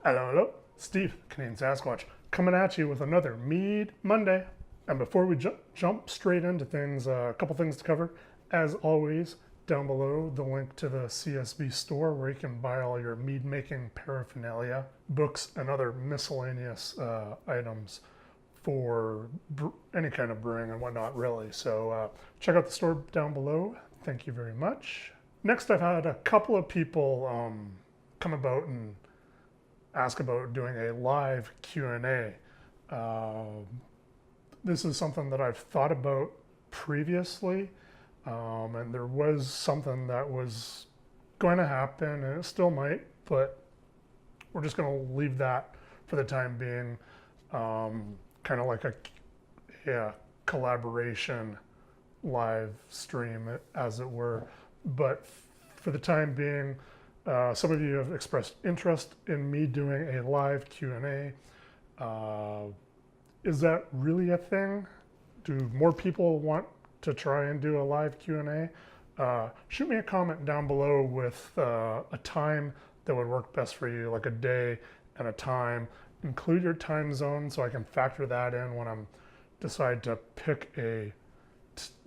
Hello, hello. Steve, Canadian Sasquatch, coming at you with another Mead Monday. And before we jump straight into things, a couple things to cover. As always, down below, the link to the CSB store where you can buy all your mead making paraphernalia, books, and other miscellaneous items for any kind of brewing and whatnot, really. So check out the store down below. Thank you very much. Next, I've had a couple of people come about and ask about doing a live Q&A. This is something that I've thought about previously, and there was something that was going to happen, and it still might, but we're just going to leave that for the time being, kind of like a collaboration live stream, as it were. But for the time being, some of you have expressed interest in me doing a live Q&A. Is that really a thing? Do more people want to try and do a live Q&A? Shoot me a comment down below with a time that would work best for you, like a day and a time. Include your time zone so I can factor that in when I'm decide to pick a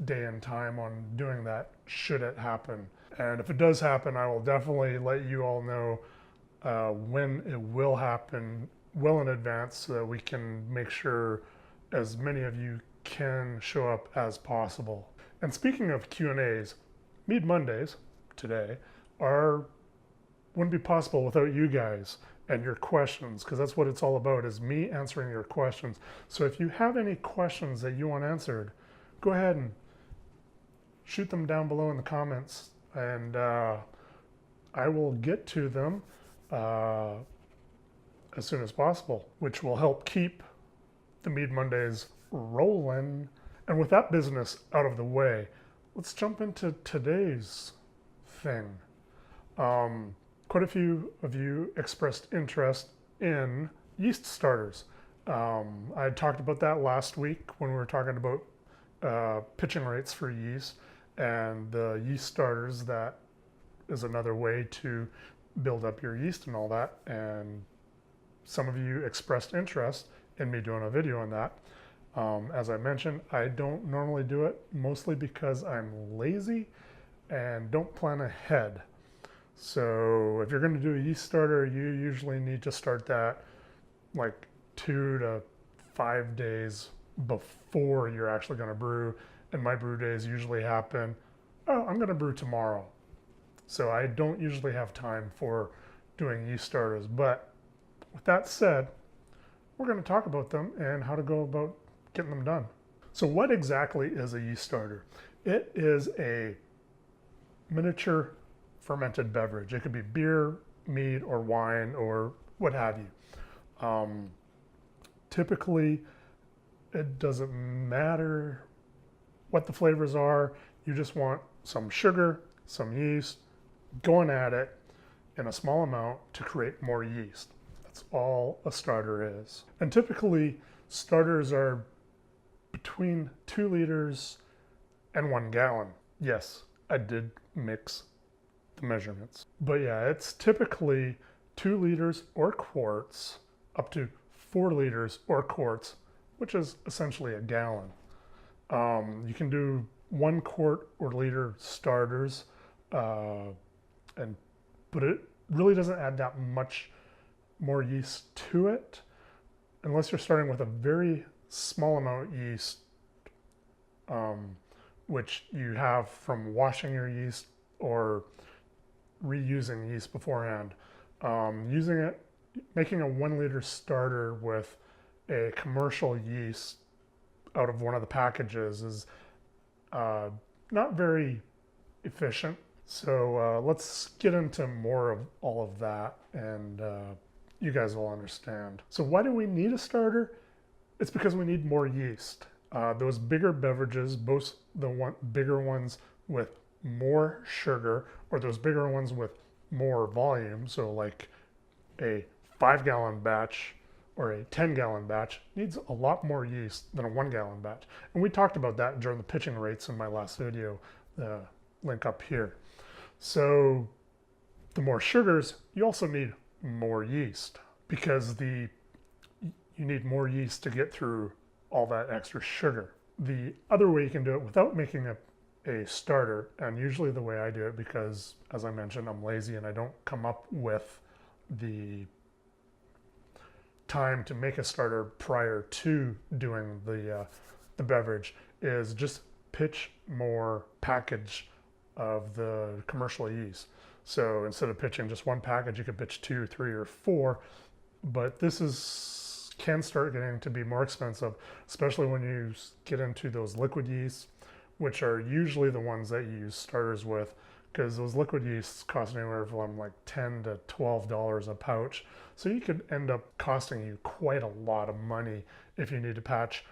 day and time on doing that, should it happen. And if it does happen, I will definitely let you all know when it will happen well in advance so that we can make sure as many of you can show up as possible. And speaking of Q&As, Mead Mondays today wouldn't be possible without you guys and your questions, because that's what it's all about, is me answering your questions. So if you have any questions that you want answered, go ahead and shoot them down below in the comments, and I will get to them as soon as possible, which will help keep the Mead Mondays rolling. And with that business out of the way, let's jump into today's thing. Quite a few of you expressed interest in yeast starters. I talked about that last week when we were talking about pitching rates for yeast, and the yeast starters, that is another way to build up your yeast and all that. And some of you expressed interest in me doing a video on that. As I mentioned, I don't normally do it, mostly because I'm lazy and don't plan ahead. So if you're going to do a yeast starter, you usually need to start that like 2 to 5 days before you're actually going to brew. And my brew days usually happen, oh, I'm going to brew tomorrow. So I don't usually have time for doing yeast starters. But with that said, we're going to talk about them and how to go about getting them done. So what exactly is a yeast starter? It is a miniature fermented beverage. It could be beer, mead, or wine, or what have you. Typically, it doesn't matter what the flavors are. You just want some sugar, some yeast, going at it in a small amount to create more yeast. That's all a starter is. And typically, starters are between 2 liters and 1 gallon. Yes, I did mix the measurements. But yeah, it's typically 2 liters or quarts up to 4 liters or quarts, which is essentially a gallon. You can do 1 quart or liter starters, but it really doesn't add that much more yeast to it unless you're starting with a very small amount of yeast, which you have from washing your yeast or reusing yeast beforehand. Making a 1 liter starter with a commercial yeast out of one of the packages is not very efficient. So let's get into more of all of that, and you guys will understand. So why do we need a starter? It's because we need more yeast. Those bigger beverages, both the bigger ones with more sugar, or those bigger ones with more volume, so like a 5-gallon batch or a 10-gallon batch, needs a lot more yeast than a 1-gallon batch. And we talked about that during the pitching rates in my last video, the link up here. So the more sugars, you also need more yeast. because you need more yeast to get through all that extra sugar. The other way you can do it without making a starter, and usually the way I do it, because as I mentioned, I'm lazy and I don't come up with the time to make a starter prior to doing the beverage, is just pitch more package of the commercial yeast. So instead of pitching just one package, you could pitch 2, 3, or 4. But this can start getting to be more expensive, especially when you get into those liquid yeasts, which are usually the ones that you use starters with, because those liquid yeasts cost anywhere from like $10 to $12 a pouch. So you could end up costing you quite a lot of money if you need to patch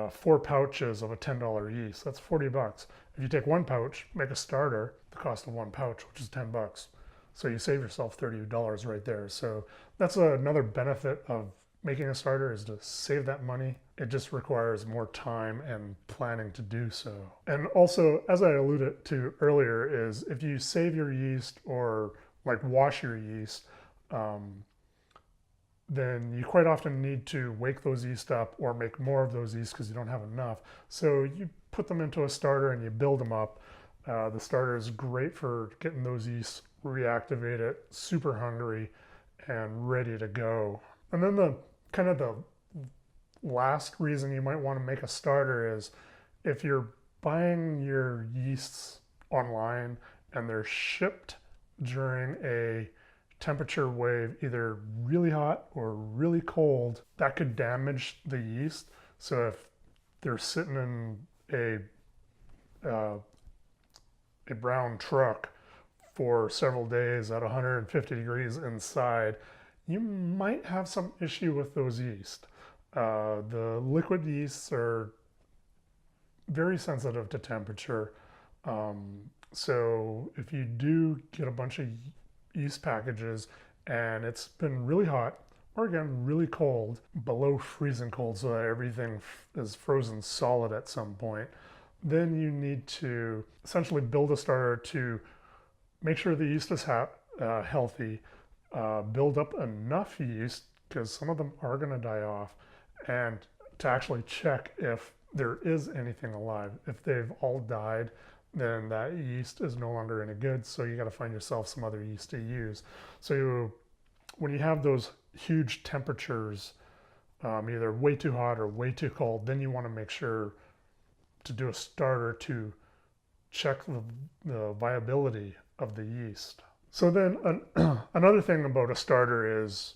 4 pouches of a $10 yeast. That's $40. If you take 1 pouch, make a starter, the cost of 1 pouch, which is $10. So you save yourself $30 right there. So that's another benefit of making a starter, is to save that money. It just requires more time and planning to do so. And also, as I alluded to earlier, is if you save your yeast or like wash your yeast, then you quite often need to wake those yeast up or make more of those yeast because you don't have enough. So you put them into a starter and you build them up. The starter is great for getting those yeasts reactivated, super hungry, and ready to go. And then the last reason you might want to make a starter is if you're buying your yeasts online and they're shipped during a temperature wave, either really hot or really cold, that could damage the yeast. So if they're sitting in a brown truck for several days at 150 degrees inside, you might have some issue with those yeast. The liquid yeasts are very sensitive to temperature. So if you do get a bunch of yeast packages and it's been really hot, or again, really cold, below freezing cold, so that everything is frozen solid at some point, then you need to essentially build a starter to make sure the yeast is healthy, build up enough yeast, because some of them are going to die off, and to actually check if there is anything alive. If they've all died, then that yeast is no longer any good, so you got to find yourself some other yeast to use. So when you have those huge temperatures, either way too hot or way too cold, then you want to make sure to do a starter to check the viability of the yeast. So then another thing about a starter is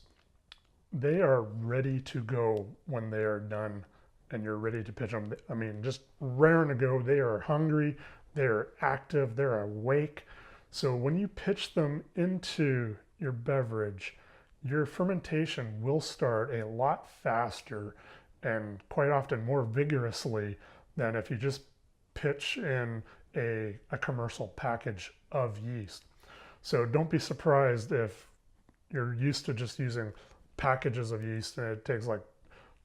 they are ready to go when they are done and you're ready to pitch them. I mean, just raring to go. They are hungry, they're active, they're awake. So when you pitch them into your beverage, your fermentation will start a lot faster and quite often more vigorously than if you just pitch in a commercial package of yeast. So don't be surprised if you're used to just using packages of yeast and it takes like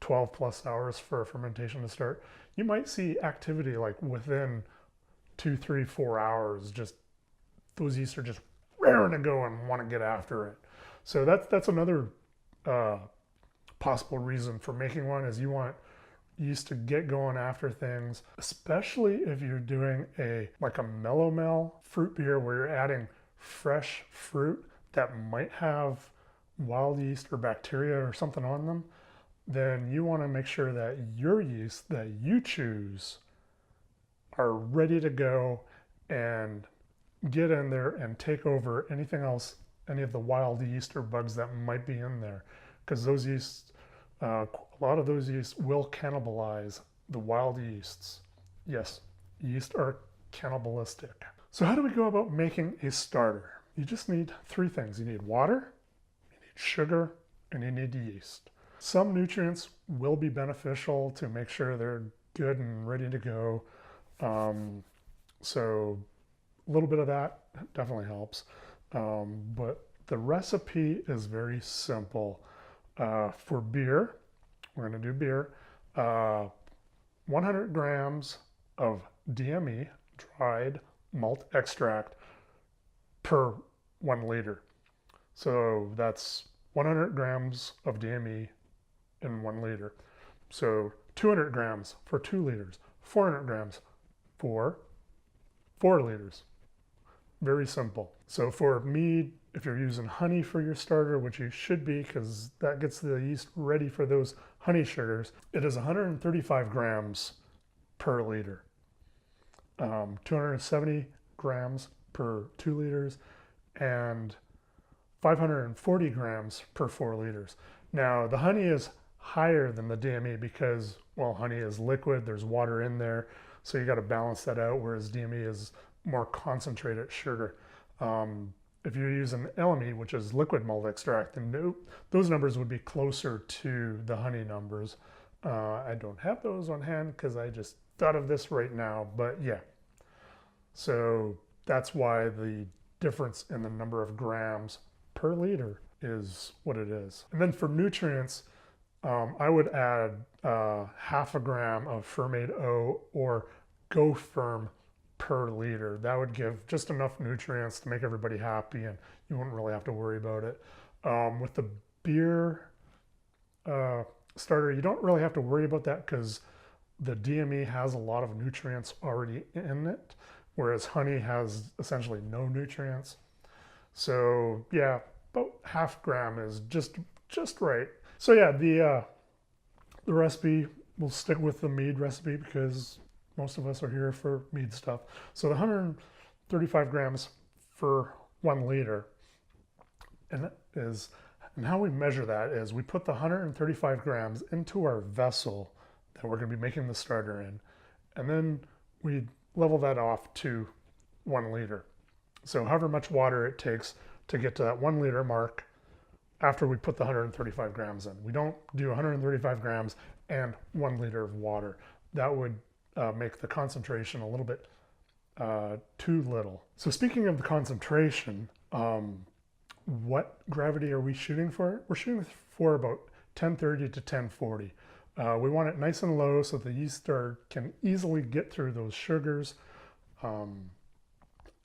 12 plus hours for a fermentation to start. You might see activity like within 2, 3, 4 hours. Just those yeast are just raring to go and want to get after it. So that's another possible reason for making one, is you want yeast to get going after things, especially if you're doing like a mellow mel fruit beer where you're adding fresh fruit that might have wild yeast or bacteria or something on them. Then you want to make sure that your yeast that you choose are ready to go and get in there and take over anything else, any of the wild yeast or bugs that might be in there, because those yeasts, a lot of those yeasts will cannibalize the wild yeasts. Yes, yeast are cannibalistic. So how do we go about making a starter? You just need 3 things. You need water, you need sugar, and you need yeast. Some nutrients will be beneficial to make sure they're good and ready to go. So a little bit of that definitely helps. But the recipe is very simple. For beer, we're going to do beer, 100 grams of DME, dried malt extract, per 1 liter. So that's 100 grams of DME in 1 liter. So 200 grams for 2 liters, 400 grams for 4 liters. Very simple. So for mead, if you're using honey for your starter, which you should be because that gets the yeast ready for those honey sugars, it is 135 grams per liter. 270 grams per 2 liters and 540 grams per 4 liters. Now the honey is higher than the DME because, well, honey is liquid, there's water in there, so you got to balance that out, whereas DME is more concentrated sugar. If you're using LME, which is liquid malt extract, then those numbers would be closer to the honey numbers. I don't have those on hand because I just thought of this right now, but yeah. So that's why the difference in the number of grams per liter is what it is. And then for nutrients, I would add half a gram of Fermade O or Go Firm per liter. That would give just enough nutrients to make everybody happy, and you wouldn't really have to worry about it. With the beer starter, you don't really have to worry about that because the DME has a lot of nutrients already in it, whereas honey has essentially no nutrients. So yeah, about half gram is just right. So yeah, the recipe, we'll stick with the mead recipe because most of us are here for mead stuff. So the 135 grams for 1 liter, and how we measure that is we put the 135 grams into our vessel that we're going to be making the starter in, and then we level that off to 1 liter. So however much water it takes to get to that 1 liter mark after we put the 135 grams in. We don't do 135 grams and 1 liter of water. That would make the concentration a little bit too little. So speaking of the concentration, what gravity are we shooting for? We're shooting for about 1030 to 1040. We want it nice and low so the yeast can easily get through those sugars. And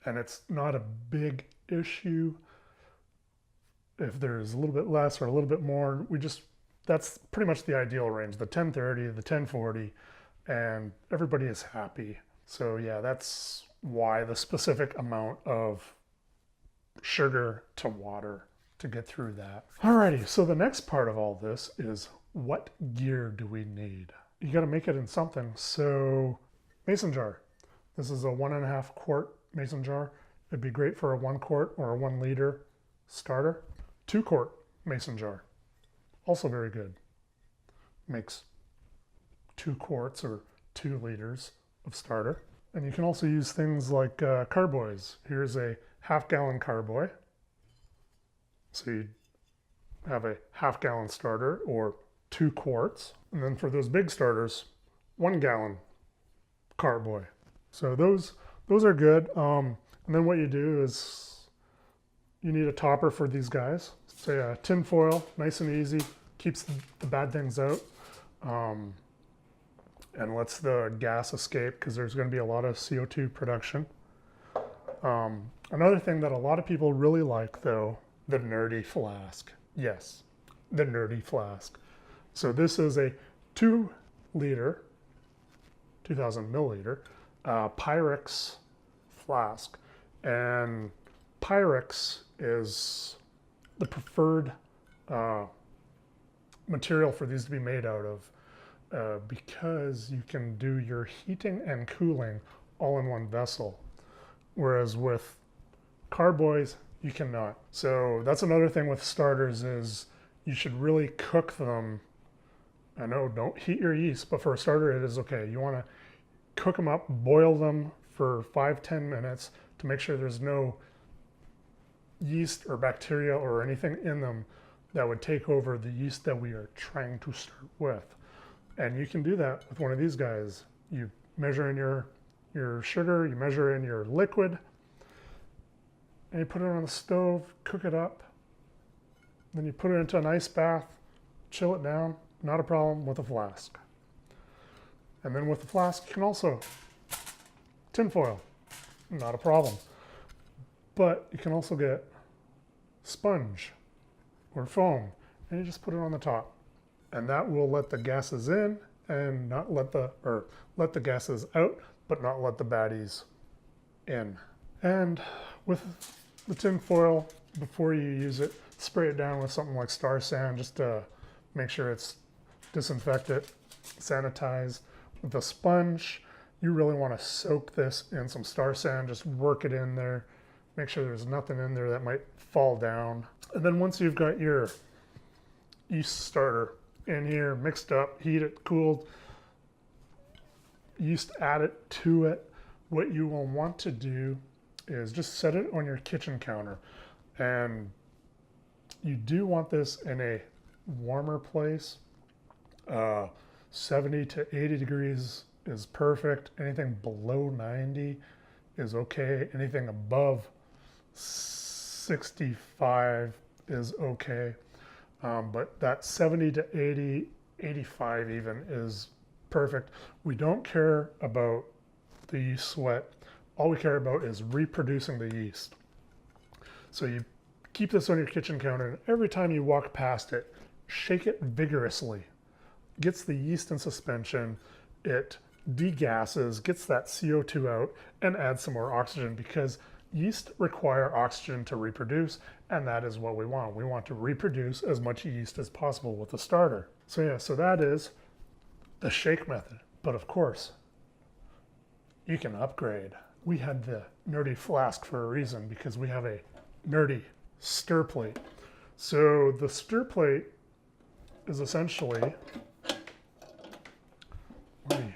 it's not a big issue if there's a little bit less or a little bit more. That's pretty much the ideal range, the 1030, the 1040, and everybody is happy. So yeah, that's why the specific amount of sugar to water to get through that. Alrighty, so the next part of all this is what gear do we need? You got to make it in something. So mason jar. This is a 1.5 quart mason jar. It'd be great for a 1 quart or a 1 liter starter. 2 quart mason jar. Also very good. Makes 2 quarts or 2 liters of starter. And you can also use things like carboys. Here's a 1/2 gallon carboy. So you have a 1/2 gallon starter or 2 quarts. And then for those big starters, 1 gallon carboy. So those are good. And then what you do is you need a topper for these guys. Say a tin foil, nice and easy, keeps the bad things out. And lets the gas escape because there's going to be a lot of CO2 production. Another thing that a lot of people really like though, the nerdy flask. Yes, the nerdy flask. So this is a 2 liter, 2000 milliliter Pyrex flask. And Pyrex is the preferred material for these to be made out of. Because you can do your heating and cooling all in one vessel, whereas with carboys you cannot. So that's another thing with starters is you should really cook them. I know don't heat your yeast, but for a starter it is okay. You want to cook them up, boil them for 5-10 minutes to make sure there's no yeast or bacteria or anything in them that would take over the yeast that we are trying to start with. And you can do that with one of these guys. You measure in your sugar, you measure in your liquid, and you put it on the stove, cook it up. Then you put it into an ice bath, chill it down, not a problem with a flask. And then with the flask, you can also tin foil, not a problem. But you can also get sponge or foam, and you just put it on the top. And that will let the gases in and not let let the gases out, but not let the baddies in. And with the tin foil, before you use it, spray it down with something like Star San just to make sure it's disinfected, sanitized. With a sponge, you really want to soak this in some Star San, just work it in there, make sure there's nothing in there that might fall down. And then once you've got your yeast starter in here, mixed up, heat it, cooled, yeast added to it, what you will want to do is just set it on your kitchen counter. And you do want this in a warmer place. 70 to 80 degrees is perfect. Anything below 90 is okay. Anything above 65 is okay. But that 70 to 80, 85 even is perfect. We don't care about the yeast sweat. All we care about is reproducing the yeast. So you keep this on your kitchen counter, and every time you walk past it, shake it vigorously. Gets the yeast in suspension, it degasses, gets that CO2 out, and adds some more oxygen, because yeast require oxygen to reproduce, and that is what we want. We want to reproduce as much yeast as possible with the starter. So yeah, so that is the shake method. But of course, you can upgrade. We had the nerdy flask for a reason, because we have a nerdy stir plate. So the stir plate is essentially, let me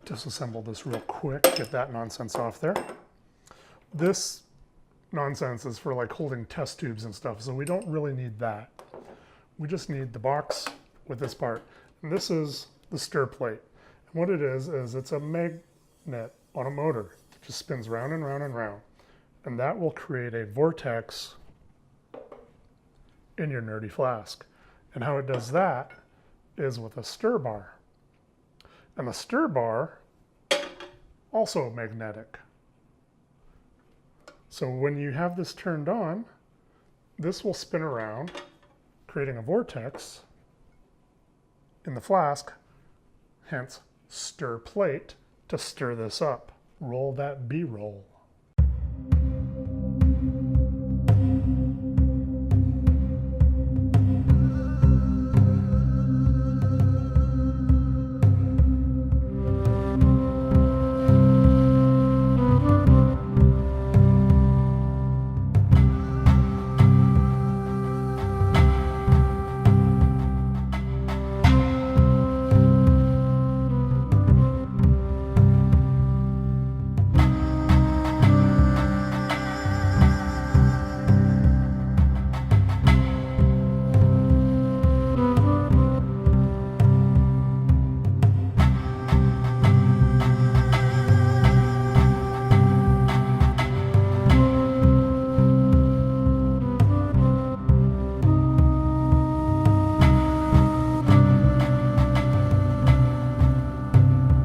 disassemble this real quick, get that nonsense off there. This nonsense is for like holding test tubes and stuff, so we don't really need that. We just need the box with this part. And this is the stir plate. And what it is it's a magnet on a motor. It just spins round and round and round. And that will create a vortex in your nerdy flask. And how it does that is with a stir bar. And the stir bar, also magnetic. So when you have this turned on, this will spin around, creating a vortex in the flask, hence stir plate, to stir this up. Roll that B-roll.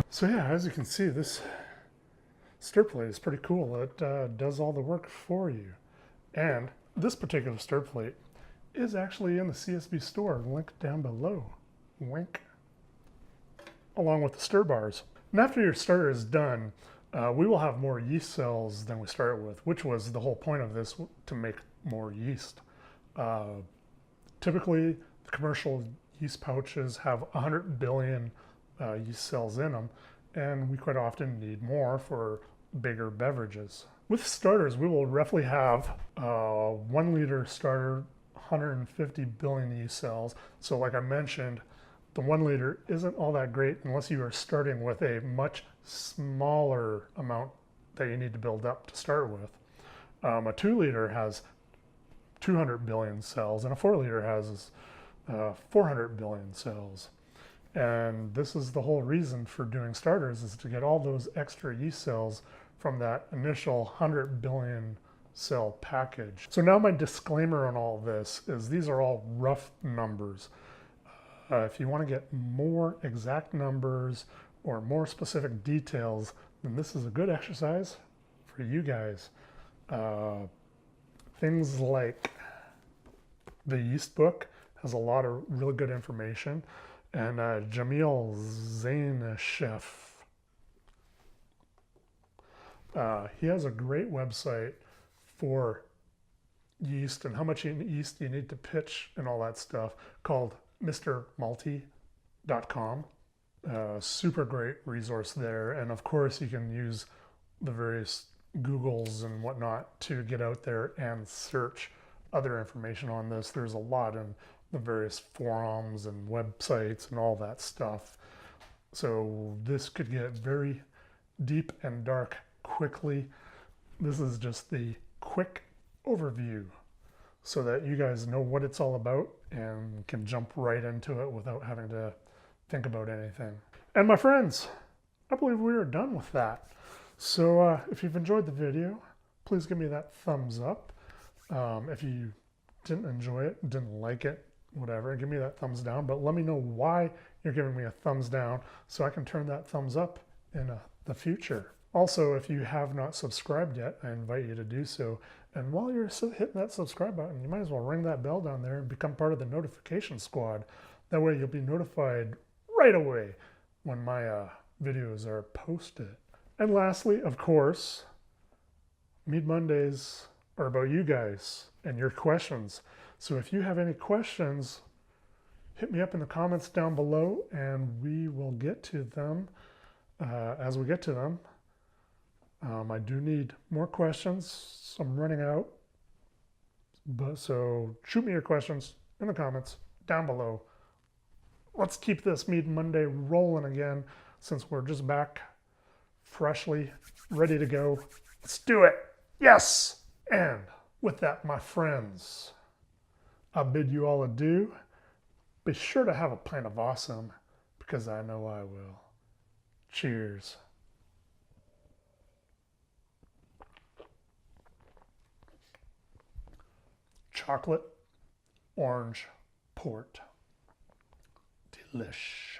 So yeah, as you can see, this stir plate is pretty cool. It does all the work for you. And this particular stir plate is actually in the CSB store, linked down below. Wink. Along with the stir bars. And after your starter is done, we will have more yeast cells than we started with, which was the whole point of this, to make more yeast. Typically, the commercial yeast pouches have 100 billion yeast cells in them, and we quite often need more for bigger beverages. With starters, we will roughly have a 1 liter starter, 150 billion yeast cells. So like I mentioned, the 1 liter isn't all that great unless you are starting with a much smaller amount that you need to build up to start with. A 2 liter has 200 billion cells, and a 4 liter has 400 billion cells. And this is the whole reason for doing starters, is to get all those extra yeast cells from that initial 100 billion cell package. So now my disclaimer on all this is these are all rough numbers. If you want to get more exact numbers or more specific details, then this is a good exercise for you guys. Things like The Yeast book has a lot of really good information. And Jamil Zainasheff, he has a great website for yeast and how much yeast you need to pitch and all that stuff, called mrmalty.com. Super great resource there. And of course, you can use the various Googles and whatnot to get out there and search other information on this. There's a lot in the various forums and websites and all that stuff. So this could get very deep and dark quickly. This is just the quick overview so that you guys know what it's all about and can jump right into it without having to think about anything. And my friends, I believe we are done with that. So if you've enjoyed the video, please give me that thumbs up. If you didn't enjoy it, didn't like it, whatever, give me that thumbs down, but let me know why you're giving me a thumbs down so I can turn that thumbs up in the future. Also, if you have not subscribed yet, I invite you to do so. And while you're hitting that subscribe button, you might as well ring that bell down there and become part of the notification squad. That way you'll be notified right away when my videos are posted. And lastly, of course, Mead Mondays are about you guys and your questions. So if you have any questions, hit me up in the comments down below and we will get to them as we get to them. I do need more questions. I'm running out. So shoot me your questions in the comments down below. Let's keep this Mead Monday rolling again since we're just back freshly ready to go. Let's do it. Yes. And with that, my friends, I bid you all adieu. Be sure to have a pint of awesome, because I know I will. Cheers. Chocolate orange port. Delish.